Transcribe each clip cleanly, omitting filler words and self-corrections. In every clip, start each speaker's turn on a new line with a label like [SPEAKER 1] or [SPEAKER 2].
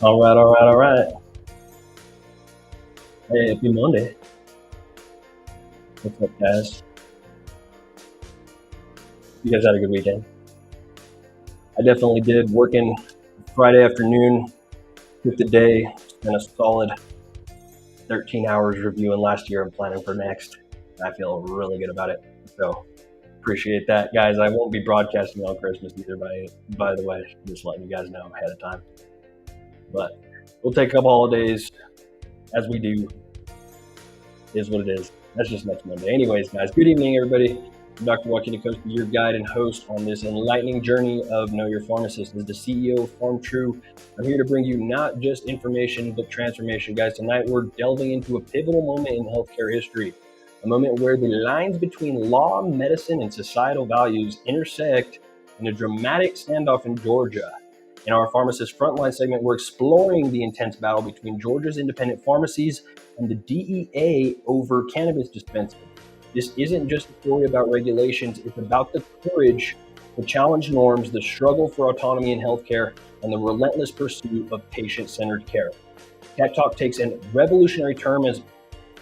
[SPEAKER 1] All right. Hey, happy Monday. What's up, guys? You guys had a good weekend? I definitely did. Working Friday afternoon, took the day, spent a solid 13 hours reviewing last year and planning for next. I feel really good about it. So appreciate that, guys. I won't be broadcasting on Christmas either, by the way. Just letting you guys know ahead of time. But we'll take a couple holidays as we do. Is what it is. That's just next Monday. Anyways, guys, good evening, everybody. I'm Dr. Joaquin Acosta, your guide and host on this enlightening journey of Know Your Pharmacist. As the CEO of Pharmtrue, I'm here to bring you not just information, but transformation. Guys, tonight we're delving into a pivotal moment in healthcare history, a moment where the lines between law, medicine, and societal values intersect in a dramatic standoff in Georgia. In our Pharmacist Frontline segment, we're exploring the intense battle between Georgia's independent pharmacies and the DEA over cannabis dispensing. This isn't just a story about regulations, it's about the courage to challenge norms, the struggle for autonomy in healthcare, and the relentless pursuit of patient-centered care. Tech Talk takes a revolutionary turn as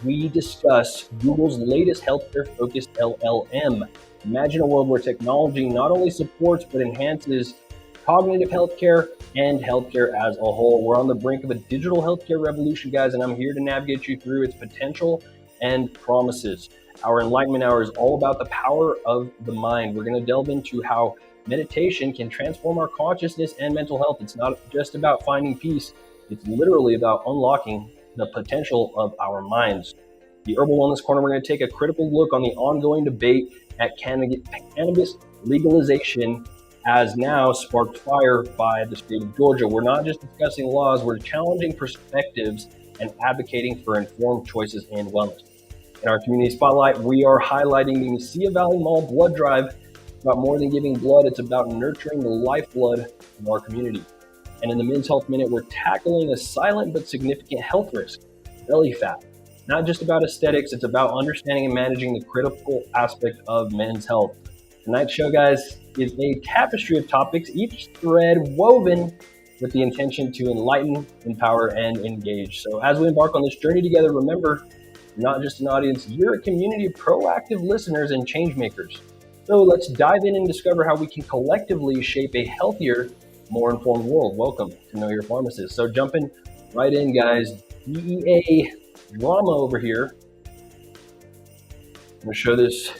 [SPEAKER 1] we discuss Google's latest healthcare-focused LLM. Imagine a world where technology not only supports but enhances cognitive healthcare and healthcare as a whole. We're on the brink of a digital healthcare revolution, guys, and I'm here to navigate you through its potential and promises. Our Enlightenment Hour is all about the power of the mind. We're going to delve into how meditation can transform our consciousness and mental health. It's not just about finding peace. It's literally about unlocking the potential of our minds. The Herbal Wellness Corner, we're going to take a critical look on the ongoing debate at cannabis legalization has now sparked fire by the state of Georgia. We're not just discussing laws, we're challenging perspectives and advocating for informed choices in wellness. In our community spotlight, we are highlighting the Mesilla Valley Mall blood drive. It's about more than giving blood, it's about nurturing the lifeblood of our community. And in the Men's Health Minute, we're tackling a silent but significant health risk, belly fat. Not just about aesthetics, it's about understanding and managing the critical aspect of men's health. Tonight's show, guys, is a tapestry of topics, each thread woven with the intention to enlighten, empower, and engage. So as we embark on this journey together, remember, you're not just an audience, you're a community of proactive listeners and change makers. So let's dive in and discover how we can collectively shape a healthier, more informed world. Welcome to Know Your Pharmacist. So jumping right in, guys, DEA drama over here. I'm going to show this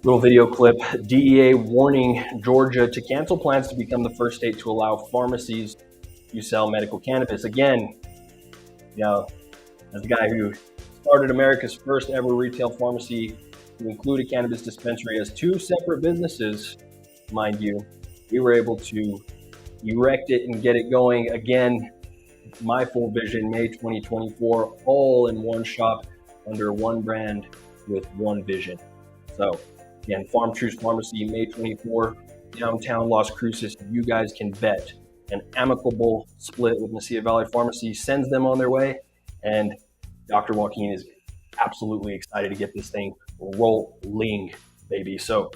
[SPEAKER 1] little video clip. DEA warning Georgia to cancel plans to become the first state to allow pharmacies to sell medical cannabis. Again, as the guy who started America's first ever retail pharmacy to include a cannabis dispensary as two separate businesses, mind you, we were able to erect it and get it going. Again, my full vision, May 2024, all in one shop under one brand with one vision. So again, Pharmtrue's Pharmacy, May 24, downtown Las Cruces. You guys can bet an amicable split with Mesilla Valley Pharmacy sends them on their way. And Dr. Joaquin is absolutely excited to get this thing rolling, baby. So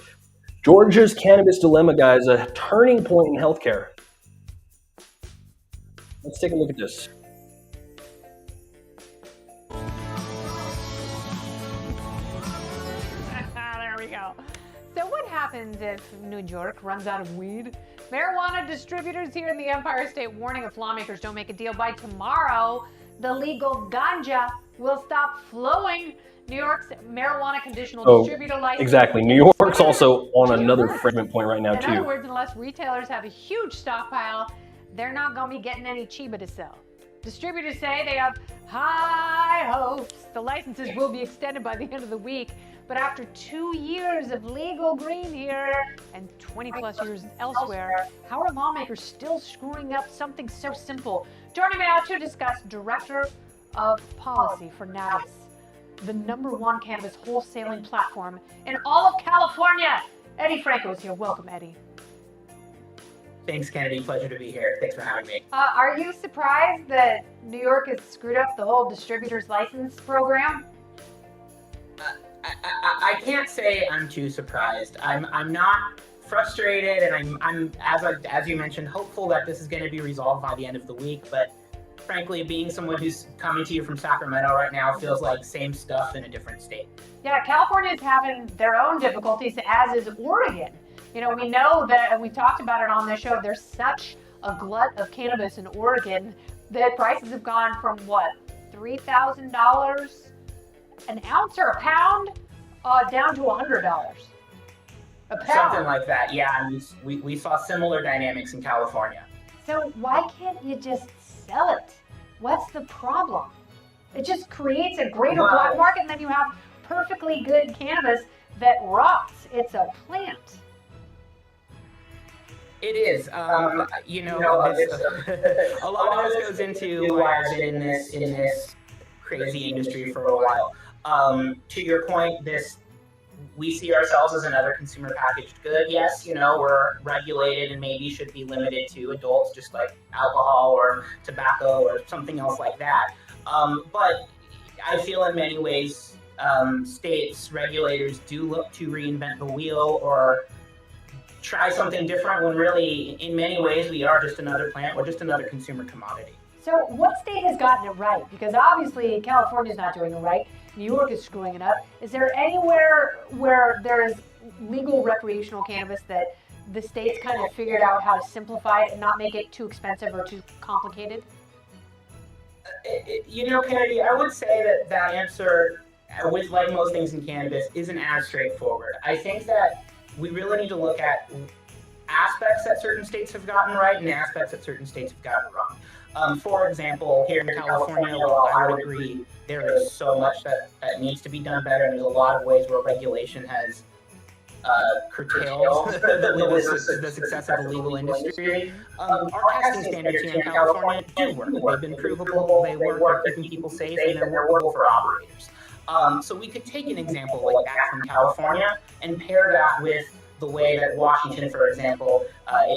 [SPEAKER 1] Georgia's cannabis dilemma, guys, a turning point in healthcare. Let's take a look at this.
[SPEAKER 2] There we go. So what happens if New York runs out of weed? Marijuana distributors here in the Empire State warning if lawmakers don't make a deal by tomorrow, the legal ganja will stop flowing. New York's marijuana conditional distributor license.
[SPEAKER 1] Exactly. New York's also on another fragment point right now, too.
[SPEAKER 2] In other words, unless retailers have a huge stockpile, they're not going to be getting any chiba to sell. Distributors say they have high hopes the licenses will be extended by the end of the week. But after 2 years of legal green here and 20 plus years elsewhere, how are lawmakers still screwing up something so simple? Joining me now to discuss Director of Policy for Cannabis, the #1 cannabis wholesaling platform in all of California. Eddie Franco is here. Welcome, Eddie.
[SPEAKER 3] Thanks, Kennedy. Pleasure to be here. Thanks for having me.
[SPEAKER 2] Are you surprised that New York has screwed up the whole distributor's license program?
[SPEAKER 3] I can't say I'm too surprised. I'm not frustrated, and I'm as you mentioned, hopeful that this is going to be resolved by the end of the week. But frankly, being someone who's coming to you from Sacramento right now feels like same stuff in a different state.
[SPEAKER 2] Yeah, California is having their own difficulties, as is Oregon. You know, we know that, and we talked about it on this show, there's such a glut of cannabis in Oregon that prices have gone from what, $3,000 an ounce or a pound down to $100 a pound.
[SPEAKER 3] Something like that, yeah. And we saw similar dynamics in California.
[SPEAKER 2] So why can't you just sell it? What's the problem? It just creates a greater black market, and then you have perfectly good cannabis that rots. It's a plant.
[SPEAKER 3] It is. You know, a lot of this goes into why I've been in this crazy industry for a while. To your point, we see ourselves as another consumer packaged good. Yes, you know, we're regulated and maybe should be limited to adults, just like alcohol or tobacco or something else like that. But I feel in many ways, states, regulators do look to reinvent the wheel or try something different when really, in many ways, we are just another plant. We're just another consumer commodity.
[SPEAKER 2] So what state has gotten it right? Because obviously California's not doing it right. New York is screwing it up. Is there anywhere where there is legal recreational cannabis that the states kind of figured out how to simplify it and not make it too expensive or too complicated?
[SPEAKER 3] You know, Kennedy, I would say that answer, with like most things in cannabis, isn't as straightforward. I think that we really need to look at aspects that certain states have gotten right and aspects that certain states have gotten wrong. For example, here in California, while I would agree there is so much that needs to be done better, and there's a lot of ways where regulation has curtailed the success of the legal industry. Our testing standards here in California do work. They've been provable, they work, they're keeping people safe, and they're workable for operators. So we could take an example like that from California and pair that with the way that Washington, for example,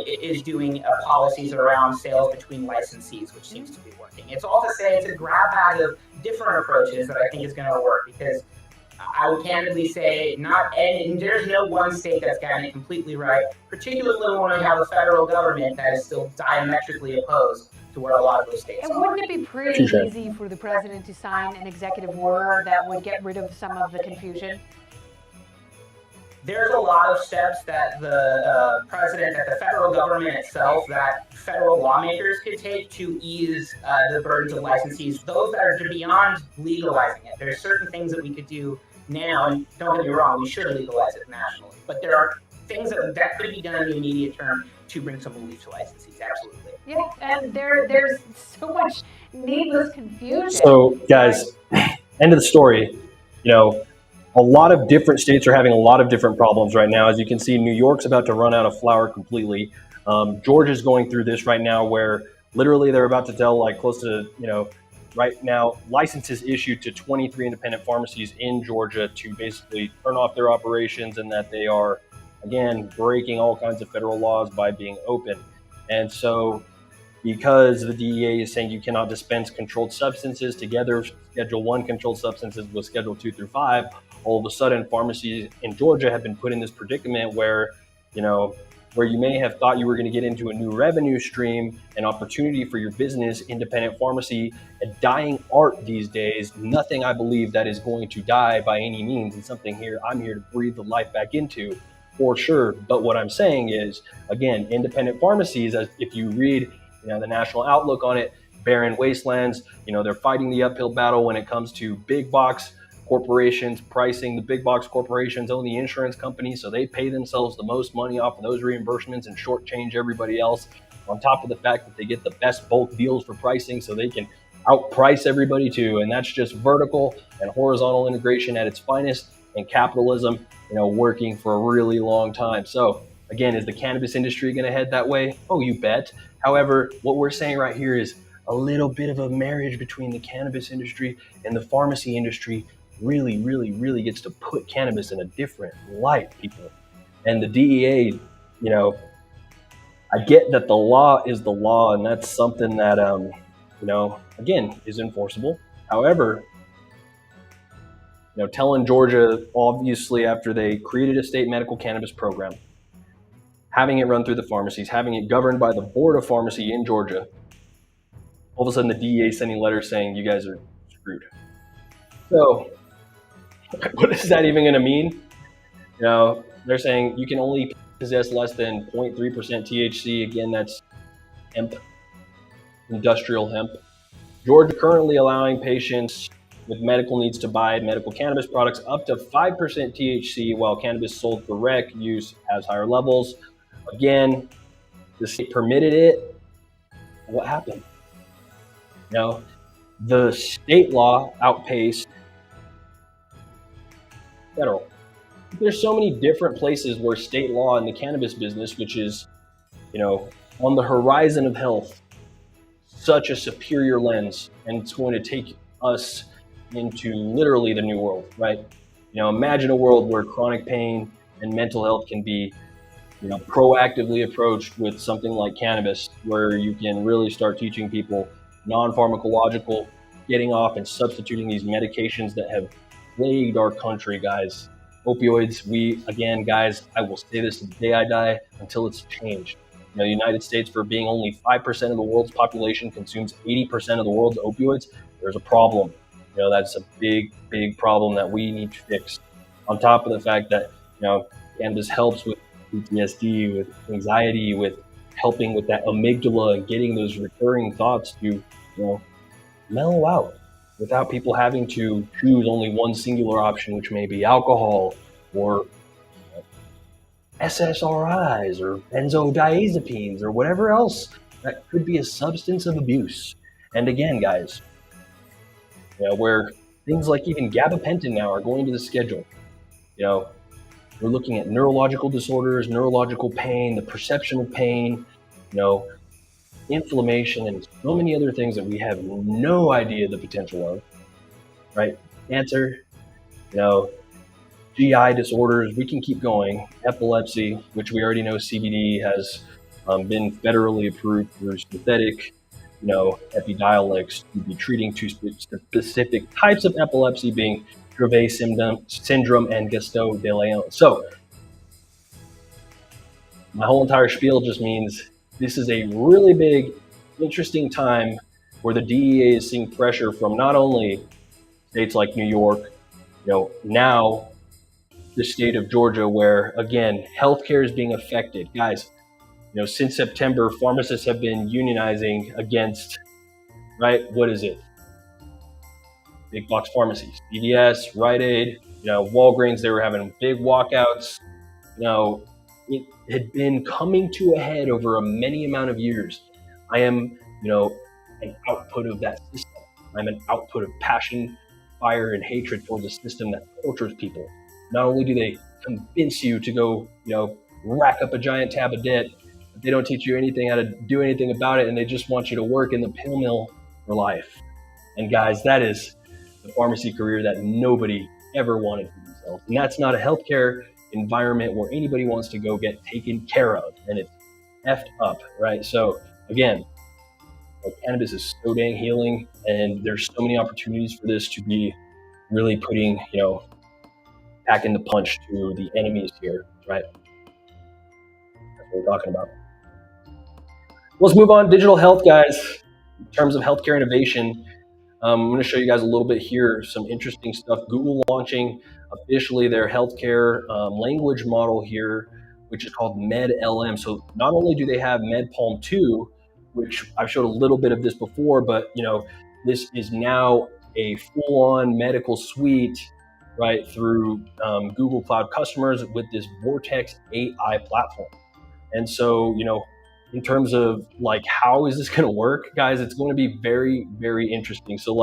[SPEAKER 3] is doing policies around sales between licensees, which seems to be working. It's all to say it's a grab bag of different approaches that I think is going to work, because I would candidly say there's no one state that's gotten it completely right, particularly when we have a federal government that is still diametrically opposed to where a lot of those states
[SPEAKER 2] are. And wouldn't it be pretty easy for the president to sign an executive order that would get rid of some of the confusion?
[SPEAKER 3] There's a lot of steps that the president, that the federal government itself, that federal lawmakers could take to ease the burdens of licensees, those that are beyond legalizing it. There's certain things that we could do now, and don't get me wrong, we should legalize it nationally, but there are things that could be done in the immediate term to bring some relief to licensees, absolutely.
[SPEAKER 2] Yeah, and there's so much needless confusion.
[SPEAKER 1] So, guys, end of the story. You know, a lot of different states are having a lot of different problems right now. As you can see, New York's about to run out of flower completely. Georgia's going through this right now, where literally they're about to tell, like, close to, you know, right now, licenses issued to 23 independent pharmacies in Georgia to basically turn off their operations, and that they are, again, breaking all kinds of federal laws by being open. And so, because the DEA is saying you cannot dispense controlled substances together, Schedule 1 controlled substances with Schedule 2 through 5, all of a sudden pharmacies in Georgia have been put in this predicament where, you know, where you may have thought you were going to get into a new revenue stream, an opportunity for your business, independent pharmacy, a dying art these days. Nothing, I believe, that is going to die by any means, and something here I'm here to breathe the life back into, for sure. But what I'm saying is, again, independent pharmacies, as if you read, you know, the national outlook on it, barren wastelands, you know, they're fighting the uphill battle when it comes to big box corporations pricing. The big box corporations own the insurance companies, so they pay themselves the most money off of those reimbursements and shortchange everybody else, on top of the fact that they get the best bulk deals for pricing, so they can outprice everybody too. And that's just vertical and horizontal integration at its finest, and capitalism, you know, working for a really long time. So again, is the cannabis industry going to head that way? Oh, you bet. However, what we're saying right here is a little bit of a marriage between the cannabis industry and the pharmacy industry really gets to put cannabis in a different light, people. And the DEA, you know, I get that the law is the law, and that's something that, you know, again, is enforceable. However, you know, telling Georgia, obviously, after they created a state medical cannabis program, having it run through the pharmacies, having it governed by the board of pharmacy in Georgia. All of a sudden, the DEA sending letters saying you guys are screwed. So, what is that even going to mean? They're saying you can only possess less than 0.3% THC. Again, that's hemp, industrial hemp. Georgia currently allowing patients with medical needs to buy medical cannabis products up to 5% THC, while cannabis sold for rec use has higher levels. Again, the state permitted it. What happened? The state law outpaced federal. There's so many different places where state law in the cannabis business, which is, on the horizon of health, such a superior lens, and it's going to take us into literally the new world, right? Imagine a world where chronic pain and mental health can be, proactively approached with something like cannabis, where you can really start teaching people non-pharmacological, getting off and substituting these medications that have plagued our country, guys. Opioids, guys, I will say this the day I die until it's changed. The United States, for being only 5% of the world's population, consumes 80% of the world's opioids. There's a problem. That's a big, big problem that we need to fix. On top of the fact that, cannabis helps with PTSD, with anxiety, with helping with that amygdala and getting those recurring thoughts to, mellow out without people having to choose only one singular option, which may be alcohol or SSRIs or benzodiazepines or whatever else that could be a substance of abuse. And again, guys, where things like even gabapentin now are going to the schedule. We're looking at neurological disorders, neurological pain, the perception of pain, inflammation, and so many other things that we have no idea the potential of, right? Cancer, GI disorders, we can keep going. Epilepsy, which we already know CBD has been federally approved through synthetic, Epidiolex to be treating two specific types of epilepsy, being Dravet syndrome and Gaston de Leon. So, my whole entire spiel just means this is a really big, interesting time where the DEA is seeing pressure from not only states like New York, now the state of Georgia, where, again, healthcare is being affected. Guys, since September, pharmacists have been unionizing against, right, what is it? Big box pharmacies, CVS, Rite Aid, Walgreens, they were having big walkouts. It had been coming to a head over a many amount of years. I am, an output of that system. I'm an output of passion, fire, and hatred towards a system that tortures people. Not only do they convince you to go, rack up a giant tab of debt, but they don't teach you anything how to do anything about it, and they just want you to work in the pill mill for life. And guys, that is the pharmacy career that nobody ever wanted for themselves. And that's not a healthcare environment where anybody wants to go get taken care of, and it's effed up, right? So again, cannabis is so dang healing, and there's so many opportunities for this to be really putting, packing the punch to the enemies here, right? That's what we're talking about. Let's move on. Digital health, guys. In terms of healthcare innovation, I'm going to show you guys a little bit here, some interesting stuff. Google launching officially their healthcare language model here, which is called MedLM. So not only do they have MedPalm 2, which I've showed a little bit of this before, but this is now a full-on medical suite, right, through Google Cloud customers with this Vortex AI platform. And so, in terms of how is this going to work, guys, it's going to be very, very interesting. So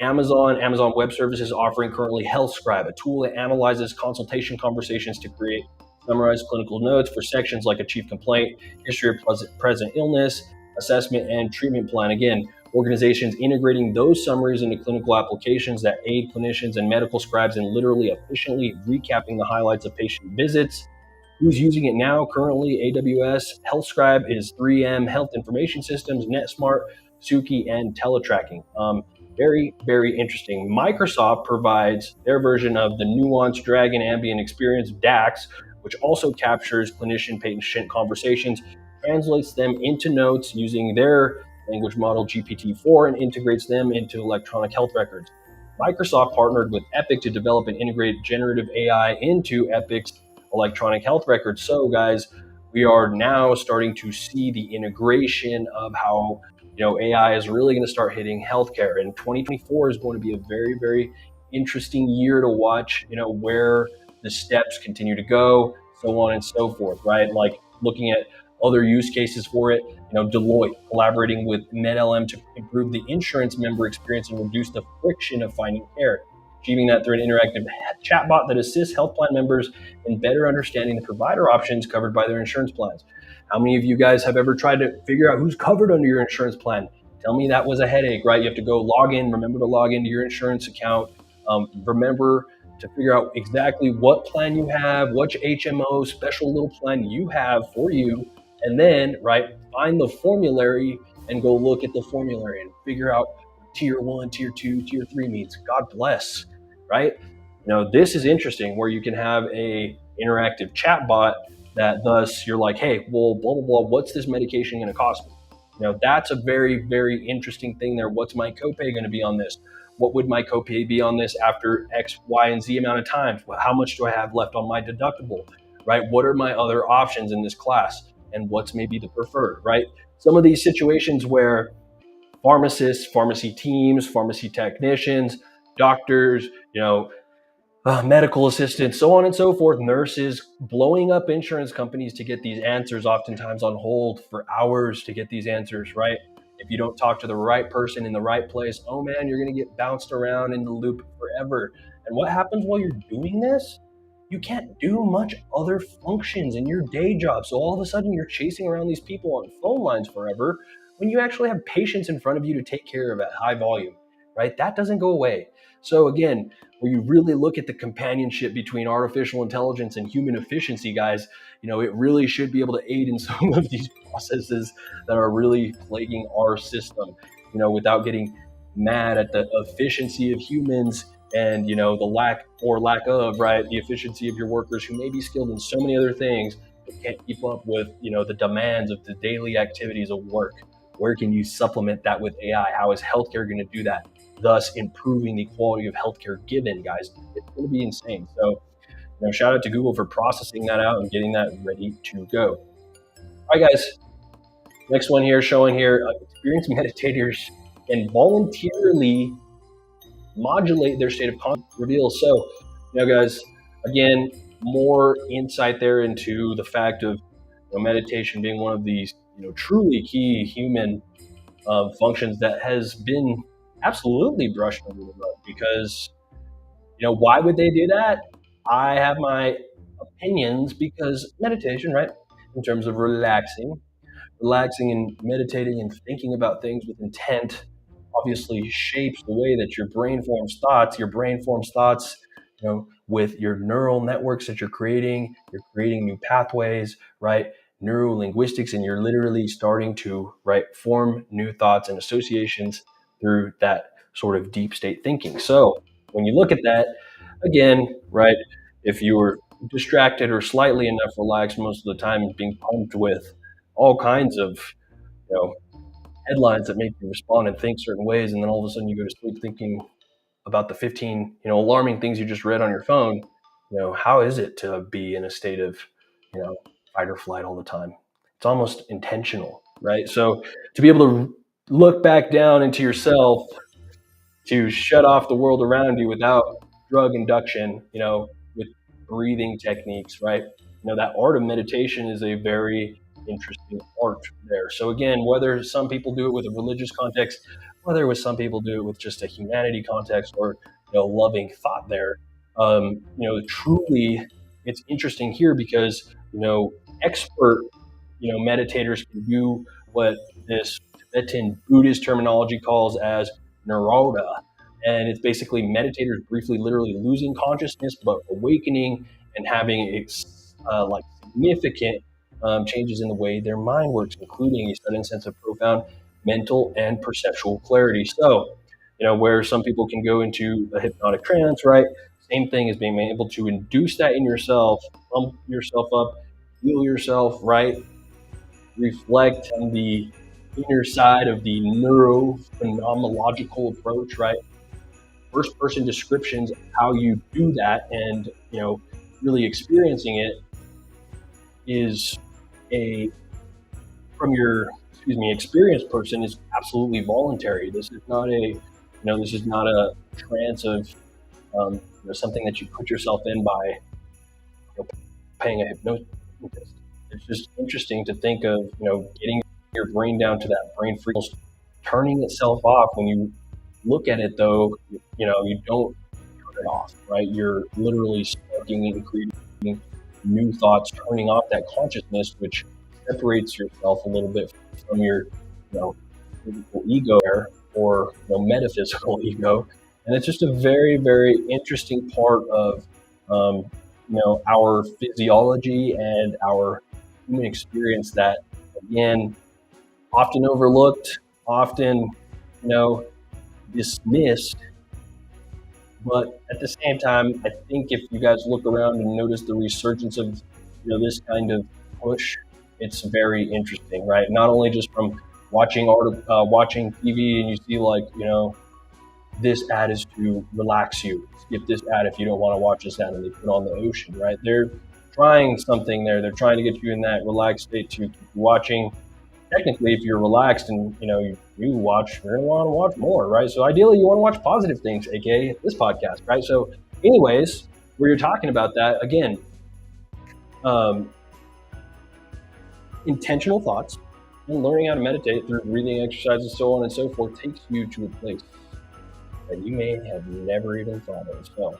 [SPEAKER 1] Amazon Web Services offering currently Health Scribe, a tool that analyzes consultation conversations to create summarized clinical notes for sections like a chief complaint, history of present illness, assessment, and treatment plan. Again, organizations integrating those summaries into clinical applications that aid clinicians and medical scribes in literally efficiently recapping the highlights of patient visits. Who's using it now? Currently, AWS. Health Scribe is 3M Health Information Systems, NetSmart, Suki, and Teletracking. Very, very interesting. Microsoft provides their version of the nuanced Dragon Ambient Experience, DAX, which also captures clinician-patient conversations, translates them into notes using their language model GPT-4, and integrates them into electronic health records. Microsoft partnered with Epic to develop and integrate generative AI into Epic's electronic health records. So, guys, we are now starting to see the integration of how AI is really going to start hitting healthcare. And 2024 is going to be a very, very interesting year to watch. Where the steps continue to go, so on and so forth. Right, like looking at other use cases for it. Deloitte collaborating with MedLM to improve the insurance member experience and reduce the friction of finding care, achieving that through an interactive chatbot that assists health plan members in better understanding the provider options covered by their insurance plans. How many of you guys have ever tried to figure out who's covered under your insurance plan? Tell me that was a headache, right? You have to go log in, remember to log into your insurance account, remember to figure out exactly what plan you have, which HMO special little plan you have for you, and then, right, find the formulary and go look at the formulary and figure out tier 1, tier 2, tier 3 means. God bless, right? This is interesting where you can have a interactive chatbot that thus you're like, hey, well, blah, blah, blah, what's this medication going to cost me? That's a very, very interesting thing there. What's my copay going to be on this? What would my copay be on this after X, Y, and Z amount of times? How much do I have left on my deductible, right? What are my other options in this class? And what's maybe the preferred, right? Some of these situations where pharmacists, pharmacy teams, pharmacy technicians, doctors, medical assistants, so on and so forth, nurses, blowing up insurance companies to get these answers, oftentimes on hold for hours to get these answers, right? If you don't talk to the right person in the right place, oh man, you're going to get bounced around in the loop forever. And what happens while you're doing this? You can't do much other functions in your day job. So all of a sudden you're chasing around these people on phone lines forever when you actually have patients in front of you to take care of at high volume, right? That doesn't go away. So again, when you really look at the companionship between artificial intelligence and human efficiency, guys, it really should be able to aid in some of these processes that are really plaguing our system, without getting mad at the efficiency of humans and, the lack of, right, the efficiency of your workers who may be skilled in so many other things, but can't keep up with, the demands of the daily activities of work. Where can you supplement that with AI? How is healthcare going to do that? Thus improving the quality of healthcare given, guys. It's going to be insane. So, shout out to Google for processing that out and getting that ready to go. All right, guys. Next one here, showing here, experienced meditators can voluntarily modulate their state of consciousness reveals. So, guys, again, more insight there into the fact of meditation being one of these, truly key human functions that has been absolutely brushed under the rug. Because, why would they do that? I have my opinions, because meditation, right, in terms of relaxing and meditating and thinking about things with intent, obviously shapes the way that your brain forms thoughts. Your brain forms thoughts, with your neural networks that you're creating new pathways, right? Neurolinguistics, and you're literally starting to, right, form new thoughts and associations through that sort of deep state thinking. So when you look at that, again, right, if you were distracted or slightly enough relaxed most of the time, being pumped with all kinds of, headlines that make you respond and think certain ways, and then all of a sudden you go to sleep thinking about the 15, alarming things you just read on your phone, how is it to be in a state of, fight or flight all the time? It's almost intentional, right? So to be able to look back down into yourself, to shut off the world around you without drug induction, with breathing techniques, right? That art of meditation is a very interesting art there. So again, whether some people do it with a religious context, whether some people do it with just a humanity context or, loving thought there, truly it's interesting here because, expert, meditators can do what this Tibetan Buddhist terminology calls as nirodha. And it's basically meditators briefly, literally losing consciousness, but awakening and having significant changes in the way their mind works, including a sudden sense of profound mental and perceptual clarity. So, where some people can go into a hypnotic trance, right? same thing as being able to induce that in yourself, pump yourself up, heal yourself, right? Reflect on the inner side of the neurophenomenological approach, right? First person descriptions of how you do that and, really experiencing it is from your experienced person is absolutely voluntary. This is not a trance of something that you put yourself in by paying a hypnotist. It's just interesting to think of getting your brain down to that brain frequency, turning itself off. When you look at it, though, you don't turn it off, right? You're literally sparking and creating new thoughts, turning off that consciousness, which separates yourself a little bit from your physical ego or metaphysical ego. And it's just a very, very interesting part of our physiology and our human experience that, again, often overlooked, often dismissed. But at the same time, I think if you guys look around and notice the resurgence of this kind of push, it's very interesting, right? Not only just from watching TV and you see this ad is to relax you. Skip this ad if you don't want to watch this ad, and they put on the ocean, right? They're trying something there. They're trying to get you in that relaxed state to keep watching. Technically, if you're relaxed and you watch, you're gonna want to watch more, right? So ideally, you want to watch positive things, aka this podcast, right? So, anyways, where you're talking about that again, intentional thoughts and learning how to meditate through breathing exercises, so on and so forth, takes you to a place that you may have never even thought of. So,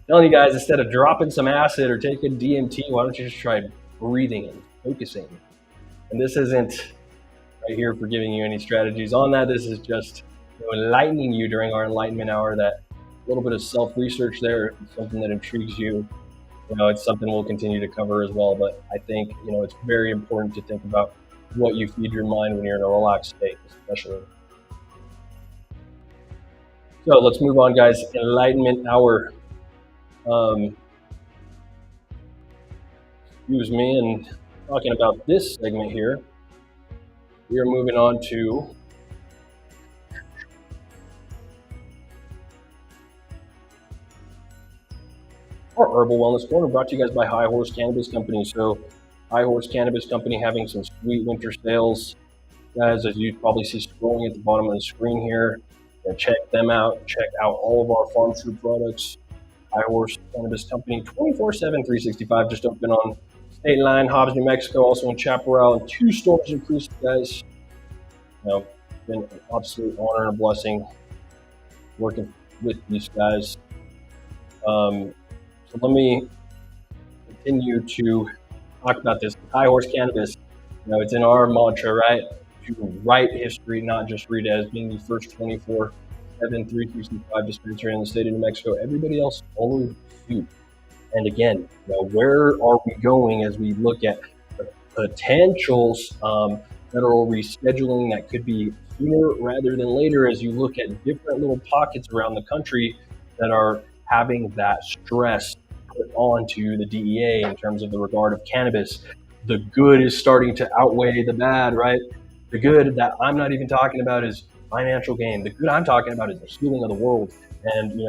[SPEAKER 1] telling you guys, instead of dropping some acid or taking DMT, why don't you just try breathing and focusing? And this isn't right here for giving you any strategies on that. This is just enlightening you during our enlightenment hour. That little bit of self-research there, something that intrigues you. It's something we'll continue to cover as well. But I think it's very important to think about what you feed your mind when you're in a relaxed state, especially. So let's move on, guys. Enlightenment hour. Excuse me, and talking about this segment here, we are moving on to our herbal wellness corner, brought to you guys by High Horse Cannabis Company. So High Horse Cannabis Company having some sweet winter sales, guys, as you probably see scrolling at the bottom of the screen here. Check them out. Check out all of our Pharmtrue products. High Horse Cannabis Company, 24/7, 365, just open on State Line, Hobbs, New Mexico, also in Chaparral, and 2 stores in Cruise, guys. It's been an absolute honor and a blessing working with these guys. So let me continue to talk about this. High Horse Cannabis, it's in our mantra, right? To write history, not just read it, as being the first 24/7, 365 dispensary in the state of New Mexico. Everybody else followed suit. And again, where are we going as we look at the potential federal rescheduling that could be sooner rather than later, as you look at different little pockets around the country that are having that stress put onto the DEA in terms of the regard of cannabis. The good is starting to outweigh the bad, right? The good that I'm not even talking about is financial gain. The good I'm talking about is the healing of the world and,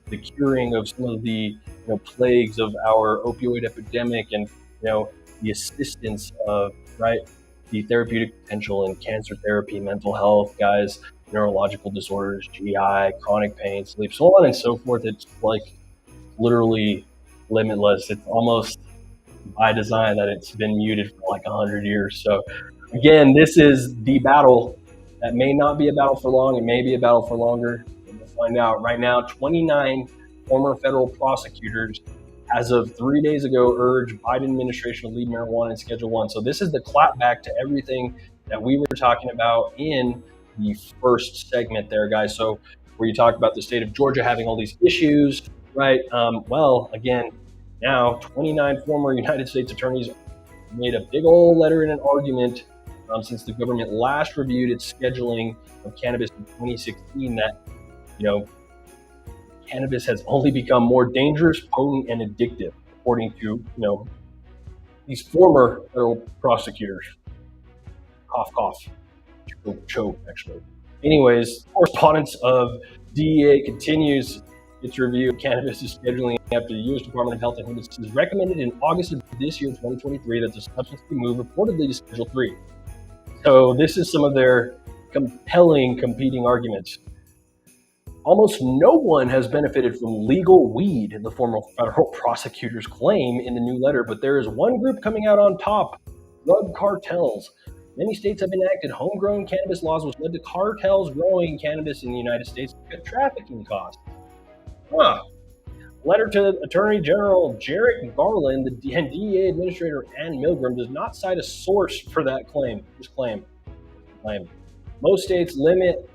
[SPEAKER 1] the curing of some of the plagues of our opioid epidemic, and the assistance of the therapeutic potential in cancer therapy, mental health, guys, neurological disorders, GI, chronic pain, sleep, so on and so forth. It's literally limitless. It's almost by design that it's been muted for 100 years. So again, this is the battle that may not be a battle for long. It may be a battle for longer. We'll find out. Right now, 29 former federal prosecutors, as of 3 days ago, urged Biden administration to leave marijuana in Schedule 1. So this is the clapback to everything that we were talking about in the first segment there, guys. So where you talk about the state of Georgia having all these issues, right? Well, again, now 29 former United States attorneys made a big old letter in an argument since the government last reviewed its scheduling of cannabis in 2016 that, cannabis has only become more dangerous, potent, and addictive, according to these former federal prosecutors. Cough, cough, choke, choke. Actually, anyways, correspondence of DEA continues its review of cannabis scheduling after the U.S. Department of Health and Human Services recommended in August of this year, 2023, that the substance be moved reportedly to Schedule 3. So this is some of their compelling competing arguments. Almost no one has benefited from legal weed, the former federal prosecutors claim in the new letter, but there is one group coming out on top: drug cartels. Many states have enacted homegrown cannabis laws, which led to cartels growing cannabis in the United States at trafficking costs. Letter to Attorney General Jarrett Garland and DEA Administrator Ann Milgram does not cite a source for that claim. Most states limit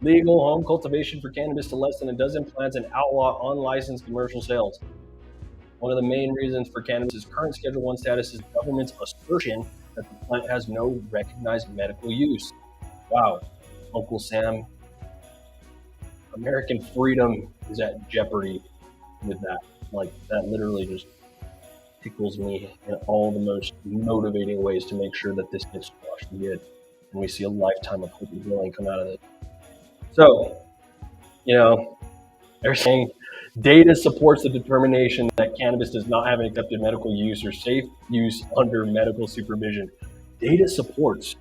[SPEAKER 1] legal home cultivation for cannabis to less than a dozen plants and outlaw unlicensed commercial sales. One of the main reasons for cannabis's current Schedule 1 status is the government's assertion that the plant has no recognized medical use. Wow, Uncle Sam. American freedom is at jeopardy with that. Like, that literally just tickles me in all the most motivating ways to make sure that this gets squashed good, and we see a lifetime of hope and healing come out of it. So, they're saying data supports the determination that cannabis does not have an accepted medical use or safe use under medical supervision. Data supports,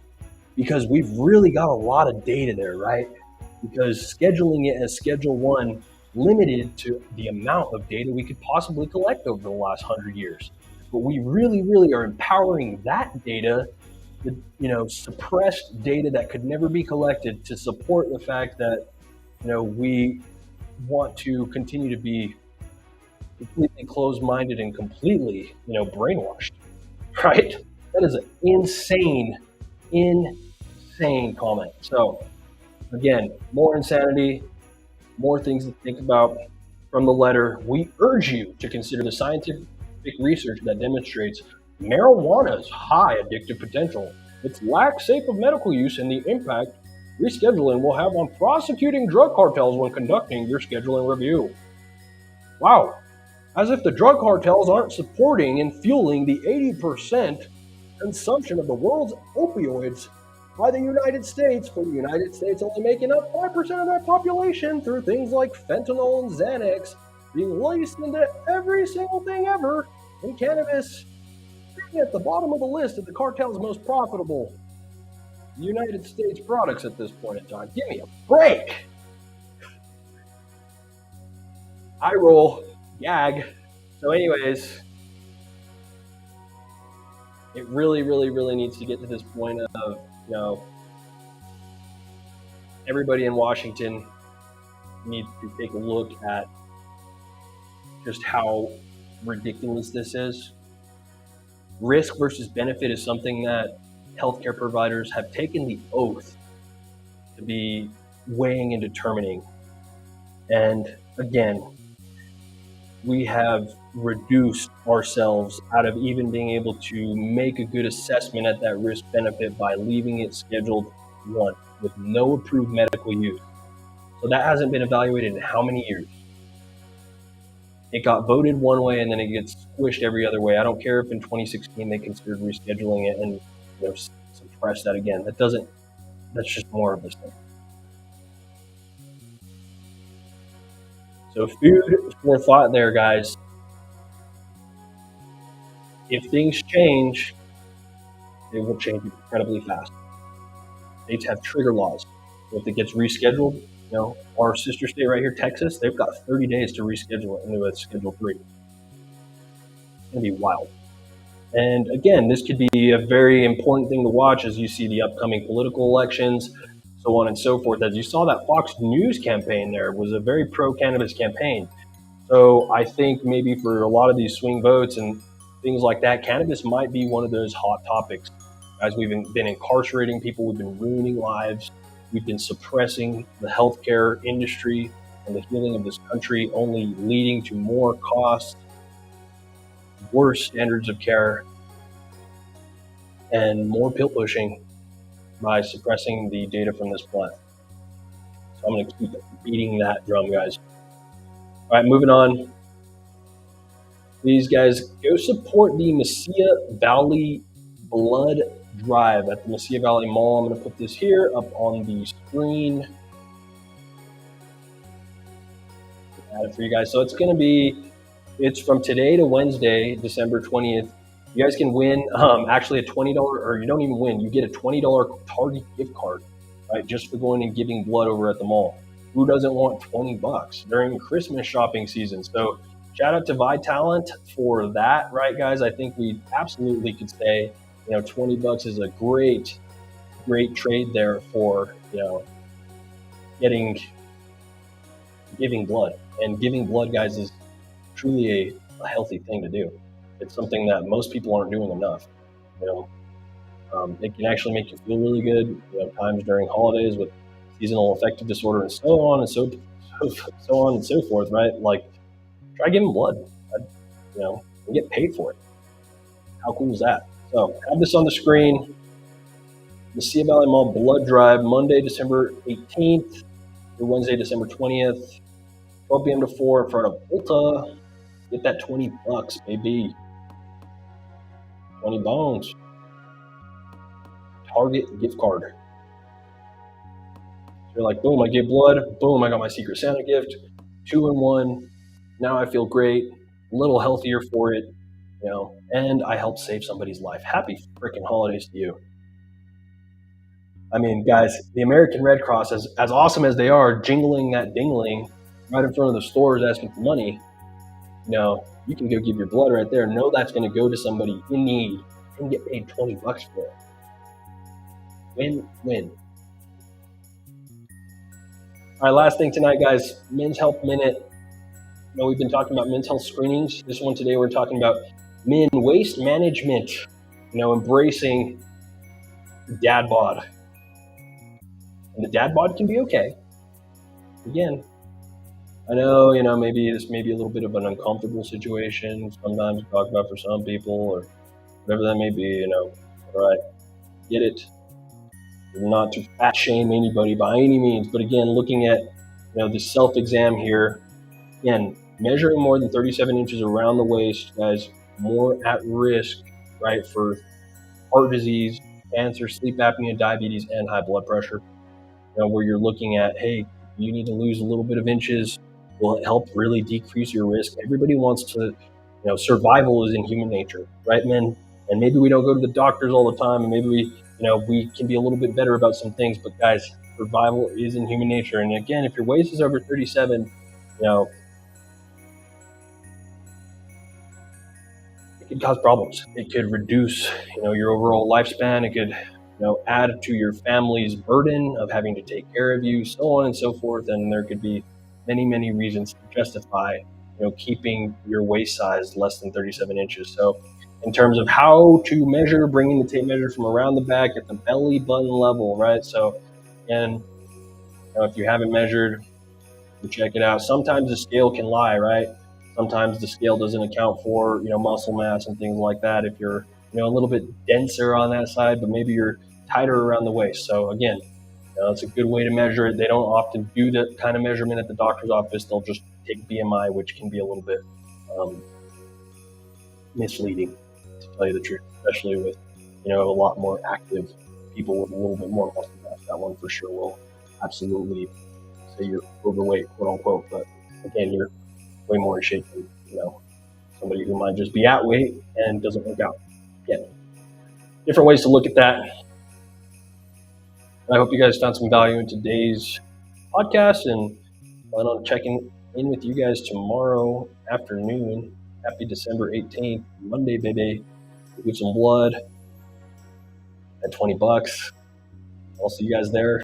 [SPEAKER 1] because we've really got a lot of data there, right? Because scheduling it as Schedule 1 limited to the amount of data we could possibly collect over the last 100 years. But we really, really are empowering that data, suppressed data that could never be collected, to support the fact that, we want to continue to be completely closed-minded and completely, brainwashed, right? That is an insane comment. So, again, more insanity, more things to think about from the letter. We urge you to consider the scientific research that demonstrates marijuana's high addictive potential, its lack safe of medical use, and the impact rescheduling will have on prosecuting drug cartels when conducting your scheduling review. Wow, as if the drug cartels aren't supporting and fueling the 80% consumption of the world's opioids by the United States, for the United States only making up 5% of that population through things like fentanyl and Xanax being laced into every single thing ever, and cannabis being at the bottom of the list of the cartel's most profitable United States products at this point in time. Give me a break! I roll, gag. So anyways, it really, really, really needs to get to this point of, everybody in Washington needs to take a look at just how ridiculous this is. Risk versus benefit is something that healthcare providers have taken the oath to be weighing and determining. And again, we have reduced ourselves out of even being able to make a good assessment at that risk benefit by leaving it Scheduled 1 with no approved medical use. So that hasn't been evaluated in how many years? It got voted one way and then it gets squished every other way. I don't care if in 2016 they considered rescheduling it and suppress that again. That's just more of this thing. So food for thought there, guys. If things change, they will change incredibly fast. States have trigger laws. So if it gets rescheduled, our sister state right here, Texas, they've got 30 days to reschedule it into a Schedule 3. It's going to be wild. And again, this could be a very important thing to watch as you see the upcoming political elections, so on and so forth. As you saw, that Fox News campaign there was a very pro-cannabis campaign. So I think maybe for a lot of these swing votes and things like that, cannabis might be one of those hot topics. As we've been incarcerating people, we've been ruining lives, we've been suppressing the healthcare industry and the healing of this country, only leading to more costs, worse standards of care, and more pill pushing by suppressing the data from this plant. So I'm going to keep beating that drum, guys. All right, moving on. Please, guys, go support the Mesilla Valley Blood Drive at the Mesilla Valley Mall. I'm going to put this here up on the screen. Add it for you guys. So it's from today to Wednesday, December 20th. You guys can win actually a $20, or you don't even win. You get a $20 Target gift card, right? Just for going and giving blood over at the mall. Who doesn't want $20 during Christmas shopping season? So shout out to Vitalent for that, right, guys? I think we absolutely could say, $20 is a great trade there for, giving blood. And giving blood, guys, is truly a healthy thing to do. It's something that most people aren't doing enough. It can actually make you feel really good. Times during holidays with seasonal affective disorder and so on and so forth, right? Like, try giving blood. And get paid for it. How cool is that? So have this on the screen. The Mesilla Valley Mall Blood Drive, Monday, December 18th through Wednesday, December 20th, 12 p.m. to 4 in front of Ulta. Get that $20, baby. 20 bones. Target gift card. So you're like, boom, I gave blood. Boom, I got my Secret Santa gift. 2 in 1. Now I feel great. A little healthier for it, and I helped save somebody's life. Happy freaking holidays to you. I mean, guys, the American Red Cross, as awesome as they are, jingling that dingling right in front of the stores asking for money, you can go give your blood right there. Know that's going to go to somebody in need and get paid $20 for it. Win-win. All right, last thing tonight, guys, Men's Health Minute. We've been talking about men's health screenings. This one today, we're talking about men waste management, embracing dad bod. And the dad bod can be okay. Again, I know, maybe this may be a little bit of an uncomfortable situation sometimes to talk about for some people or whatever that may be, all right, get it. Not to fat shame anybody by any means, but again, looking at, the self-exam here, again, measuring more than 37 inches around the waist, guys, more at risk, right, for heart disease, cancer, sleep apnea, diabetes, and high blood pressure. Where you're looking at, hey, you need to lose a little bit of inches, will help really decrease your risk. Everybody wants to, survival is in human nature, right, men? And maybe we don't go to the doctors all the time, and maybe we can be a little bit better about some things, but guys, survival is in human nature. And again, if your waist is over 37, it could cause problems. It could reduce, your overall lifespan. It could, add to your family's burden of having to take care of you, so on and so forth. And there could be many, many reasons to justify, keeping your waist size less than 37 inches. So in terms of how to measure, bringing the tape measure from around the back at the belly button level, right? So again, if you haven't measured, you check it out. Sometimes the scale can lie, right? Sometimes the scale doesn't account for, muscle mass and things like that. If you're, a little bit denser on that side, but maybe you're tighter around the waist. So again, it's a good way to measure it. They don't often do that kind of measurement at the doctor's office. They'll just take BMI, which can be a little bit misleading, to tell you the truth, especially with, a lot more active people with a little bit more muscle mass. That one for sure will absolutely say you're overweight, quote unquote, but again, you're way more in shape than, somebody who might just be at weight and doesn't work out. Again, different ways to look at that. I hope you guys found some value in today's podcast, and plan on checking in with you guys tomorrow afternoon. Happy December 18th, Monday, baby. We'll give some blood at $20. I'll see you guys there.